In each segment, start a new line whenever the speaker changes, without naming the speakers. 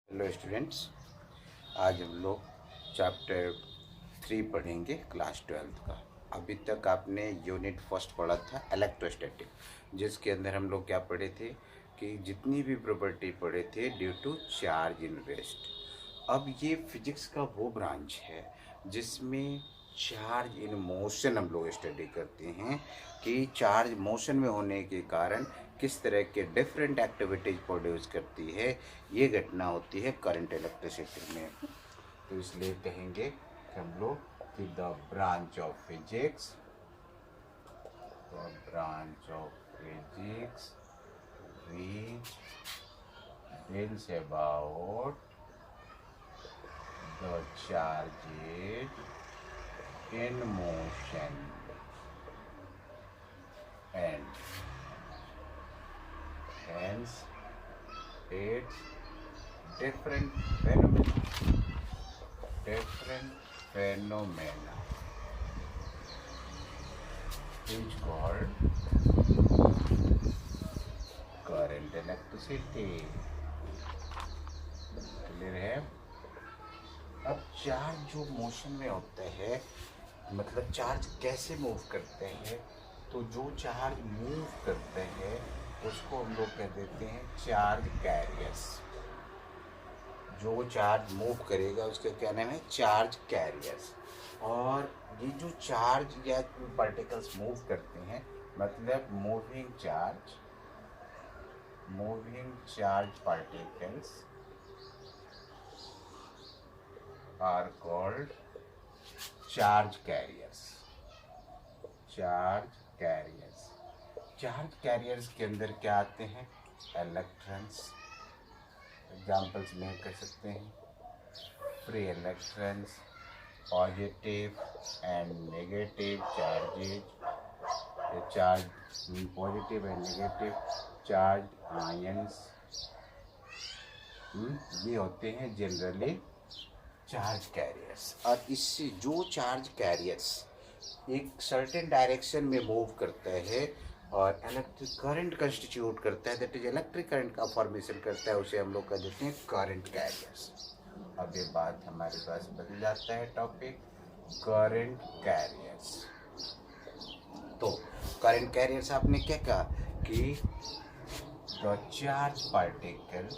Hello students, आज हम लोग चैप्टर 3 पढ़ेंगे क्लास 12 का। अभी तक आपने यूनिट फर्स्ट पढ़ा था इलेक्ट्रोस्टैटिक, जिसके अंदर हम लोग क्या पढ़े थे कि जितनी भी प्रॉपर्टी पढ़े थे due to charge in rest. अब ये फिजिक्स का वो ब्रांच है जिसमें चार्ज इन मोशन हम लोग स्टडी करते हैं कि चार्ज मोशन में होने के कारण किस तरह के डिफरेंट एक्टिविटीज प्रोड्यूस करती है। ये घटना होती है करंट इलेक्ट्रिसिटी में। तो इसलिए कहेंगे कि हम लोग कि the branch of physics which deals about the charges in motion and hence its different phenomena is called current electricity। Clear है? अब चार्ज जो मोशन में होता है, मतलब चार्ज कैसे मूव करते हैं, तो जो चार्ज मूव करते हैं उसको हम लोग कह देते हैं चार्ज कैरियर्स। जो चार्ज मूव करेगा उसका क्या नाम है? Charge carriers. और ये जो चार्ज या पार्टिकल्स मूव करते हैं, मतलब moving charge particles are called charge carriers। Charge carriers के अंदर क्या आते हैं? इलेक्ट्रॉन्स। एग्जाम्पल्स में कर सकते हैं free electrons, positive and negative charges, charge positive and negative charge ions, ये होते हैं जनरली चार्ज कैरियर्स। और इससे जो चार्ज कैरियर्स एक सर्टेन डायरेक्शन में मूव करता है और इलेक्ट्रिक करंट कंस्टिट्यूट करता है, दैट इज इलेक्ट्रिक करंट का फॉर्मेशन करता है, उसे हम लोग कह देते हैं करंट कैरियर्स। अब ये बात हमारे पास बदल जाता है टॉपिक करंट कैरियर्स। तो करंट कैरियर्स आपने क्या कहा कि the charge particles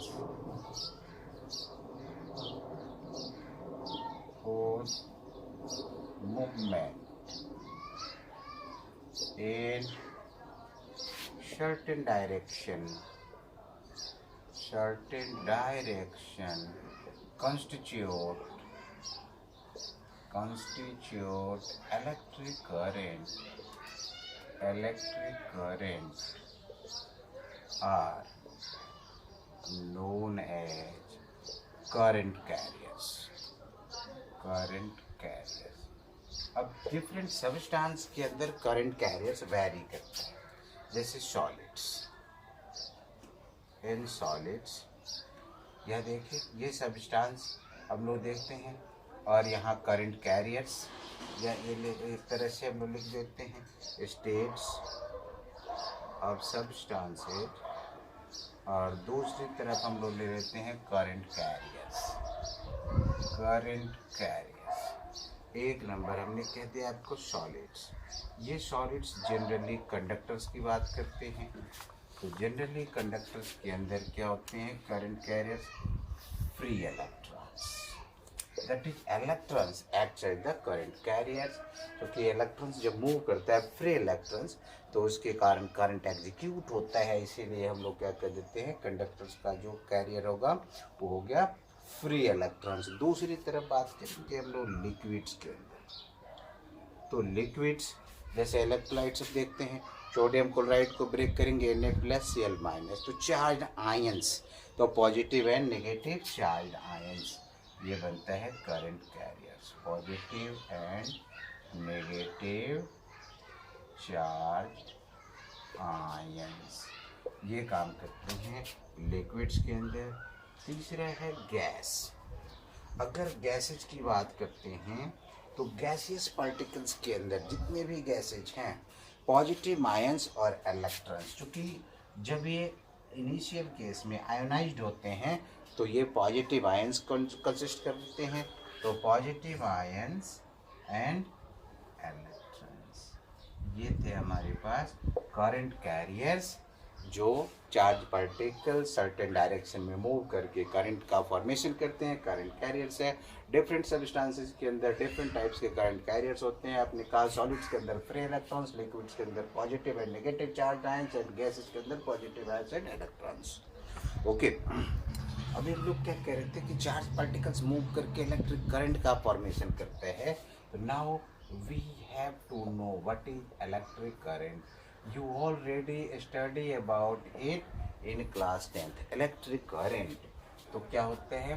whose movement in certain direction constitute electric current are known as current carriers। अब डिफरेंट सबस्टांस के अंदर करंट कैरियर्स वैरी करते हैं। जैसे इन सॉलिड्स, यह देखिए ये सबस्टांस हम लोग देखते हैं, और यहाँ करंट कैरियर्स या ये एक तरह से हम लोग लिख देते हैं स्टेट्स ऑफ सबस्टांसेज, और दूसरी तरफ हम लोग ले लेते हैं करंट कैरियर्स। एक नंबर हमने कह दिया आपको सॉलिड्स। ये सॉलिड्स जनरली कंडक्टर्स की बात करते हैं। तो जनरली कंडक्टर्स के अंदर क्या होते हैं? Current carriers free electrons, that is electrons act as the current carriers. क्योंकि इलेक्ट्रॉन्स जब मूव करता है फ्री इलेक्ट्रॉन्स, तो उसके कारण करंट एग्जीक्यूट होता है, इसीलिए हम लोग क्या कर देते हैं कंडक्टर्स का जो कैरियर होगा वो हो गया फ्री इलेक्ट्रॉन्स। दूसरी तरफ बात करेंगे हम लोग लिक्विड्स के अंदर। तो लिक्विड्स जैसे इलेक्ट्रोलाइट्स अब देखते हैं, सोडियम क्लोराइड को ब्रेक करेंगे Na+Cl-, तो चार्ज आयंस, तो positive and negative charge ions, ये बनता है current carriers. Positive and negative charge ions ये काम करते हैं लिक्विड्स के अंदर। तीसरा है गैस। अगर गैसेज की बात करते हैं तो गैसियस पार्टिकल्स के अंदर जितने भी गैसेज हैं, पॉजिटिव आयंस और इलेक्ट्रॉन्स, चूँकि जब ये इनिशियल केस में आयोनाइज्ड होते हैं तो ये पॉजिटिव आयंस कंसिस्ट करते हैं। तो पॉजिटिव आयंस एंड इलेक्ट्रॉन्स, ये थे हमारे पास करंट कैरियर्स जो चार्ज पार्टिकल सर्टेन डायरेक्शन में मूव करके करंट का फॉर्मेशन करते हैं, करंट कैरियर्स है। डिफरेंट सब्सटेंसेस के अंदर डिफरेंट टाइप्स के करंट कैरियर्स होते हैं। आपने कहा सॉलिड्स के अंदर फ्री इलेक्ट्रॉन्स, लिक्विड्स के अंदर positive and negative charge ions and gases के अंदर positive ions and electrons. Okay, अभी हम लोग क्या कह रहे थे कि चार्ज पार्टिकल्स मूव करके इलेक्ट्रिक करंट का फॉर्मेशन करते हैं। तो now we have to know what is electric current. You already study about it in class 10th. Electric current तो क्या होता है?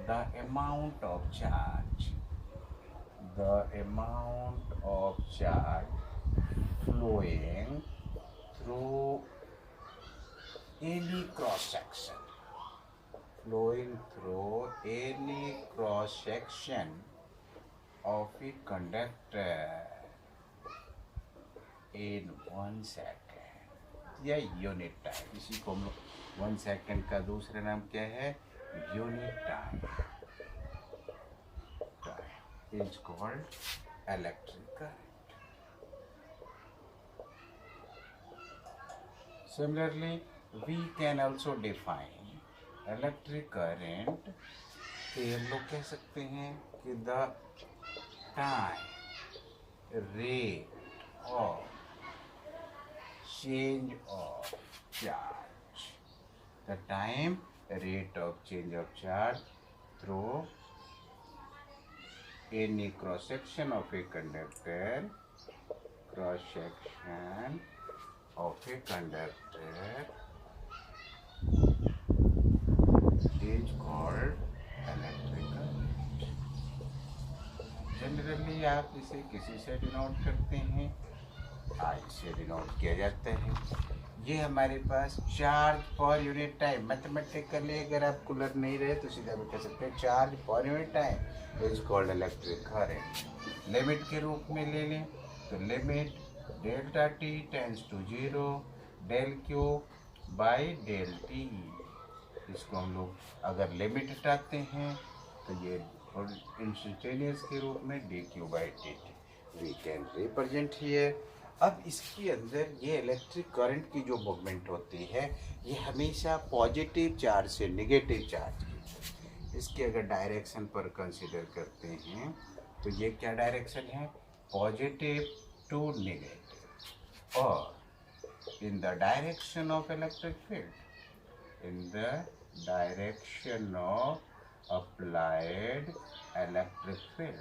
The amount of charge flowing through any cross section of a conductor in 1 second या unit time. इसी को हम लोग 1 second का दूसरा नाम क्या है? Unit time is called electric current. Similarly we can also define electric current कि हम लोग कह सकते हैं कि the time rate of change of charge, the time rate of change of charge through any cross section of a conductor, is called electric current. Generally आप इसे किसी से डिनोट करते हैं? आई से डिनोट किया जाता है। ये हमारे पास चार्ज पर यूनिट टाइम, मैथमेटिकली अगर आप क्लियर नहीं रहे तो सीधा भी कह सकते हैं चार्ज पर unit time is called electric current. Limit के रूप में ले लें तो limit delta t tends to 0 del q by del t. इसको हम लोग अगर लिमिट हटाते हैं तो ये इंस्टेंटेनियस के रूप में D Q by D T V can represent here. अब इसके अंदर ये इलेक्ट्रिक करंट की जो मूवमेंट होती है ये हमेशा पॉजिटिव चार्ज से नेगेटिव चार्ज की। इसके अगर डायरेक्शन पर कंसीडर करते हैं तो ये क्या डायरेक्शन है? Positive to negative. और in the direction of electric field, in the direction of applied electric field,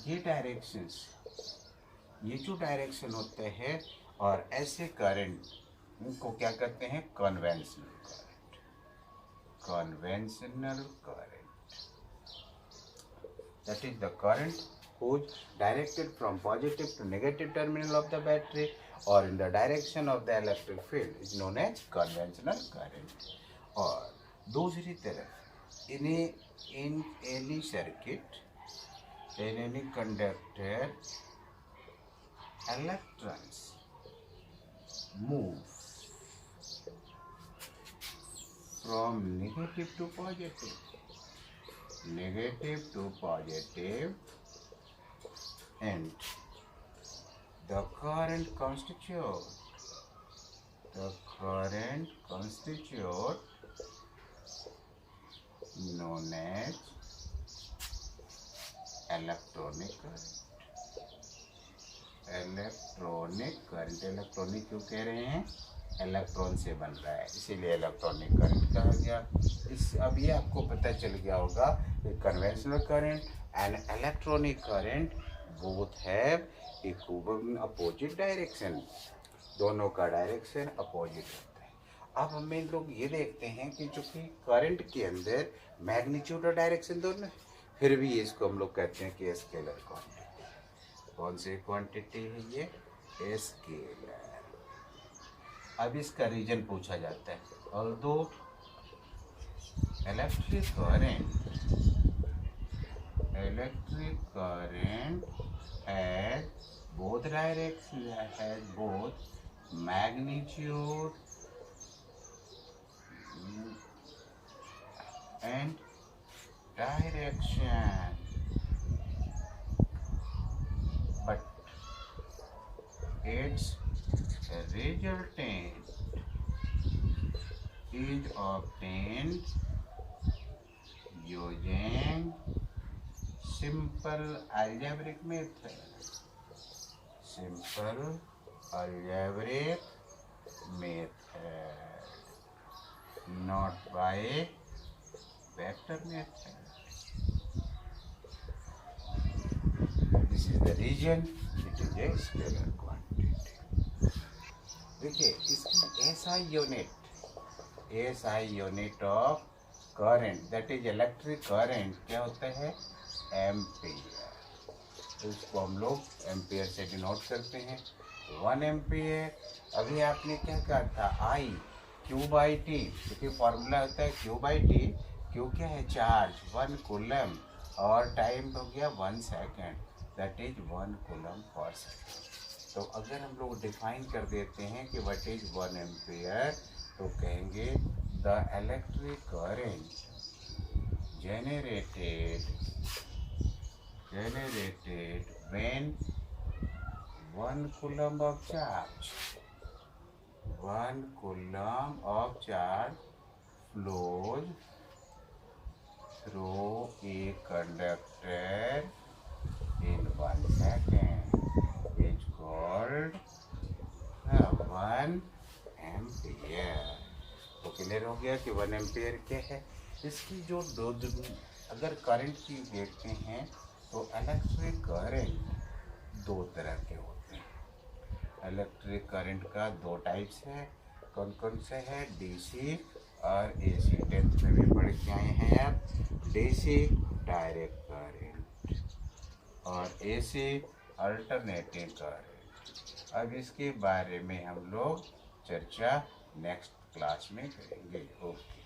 ये डायरेक्शंस, ये जो डायरेक्शन होते हैं और ऐसे करंट इनको क्या कहते हैं? Conventional current. Conventional current that is the current whose directed from positive to negative terminal of the battery or in the direction of the electric field is known as conventional current. और दूसरी तरफ in any circuit, in any conductor, electrons move from negative to positive, and the current constitute known as electronic current। Electronic current, electronic क्यों कह रहे हैं? Electron से बन रहा है इसीलिए इलेक्ट्रॉनिक करंट कहा गया। इस अब ये आपको पता चल गया होगा कि conventional current and electronic current both have equivalent opposite direction, दोनों का डायरेक्शन अपोजिट होता है। अब हमें लोग ये देखते हैं कि चूँकि करंट के अंदर मैग्नीट्यूड और डायरेक्शन दोनों, फिर भी इसको हम लोग कहते हैं कि स्केलर क्वांटिटी। कौन सी क्वांटिटी है ये? स्केलर। अब इसका रीजन पूछा जाता है। Although electric current has both direction, has both magnitude and direction, but its resultant is obtained using simple algebraic method. Simple algebraic method, not by vector method. This is the region, it is a scalar quantity. देखिए इसकी SI unit of current, that is electric current, क्या होता है? Ampere. तो इसको हम लोग ampere से डिनोट करते हैं। 1 एम्पियर। अभी आपने क्या कहा था? I Q/T, क्योंकि फॉर्मूला होता है Q/T। Q क्या है? चार्ज, 1 कूलम, और टाइम हो गया 1 second, that is 1 coulomb per second. तो अगर हम लोग डिफाइन कर देते हैं कि व्हाट इज 1 एम्पियर, तो कहेंगे the electric current generated when 1 coulomb of charge flows through a conductor in 1 second is called 1 ampere. तो क्लियर हो गया कि 1 एम्पियर क्या है। इसकी जो अगर करंट की देखते हैं तो इलेक्ट्रिक करंट 2 तरह के होते हैं। इलेक्ट्रिक करंट का 2 टाइप्स है। कौन कौन से है? डीसी और एसी। 10th में भी पढ़ के आए हैं आप। डीसी डायरेक्ट करंट और एसी अल्टरनेटिंग करंट। अब इसके बारे में हम लोग चर्चा नेक्स्ट क्लास में करेंगे। ओके।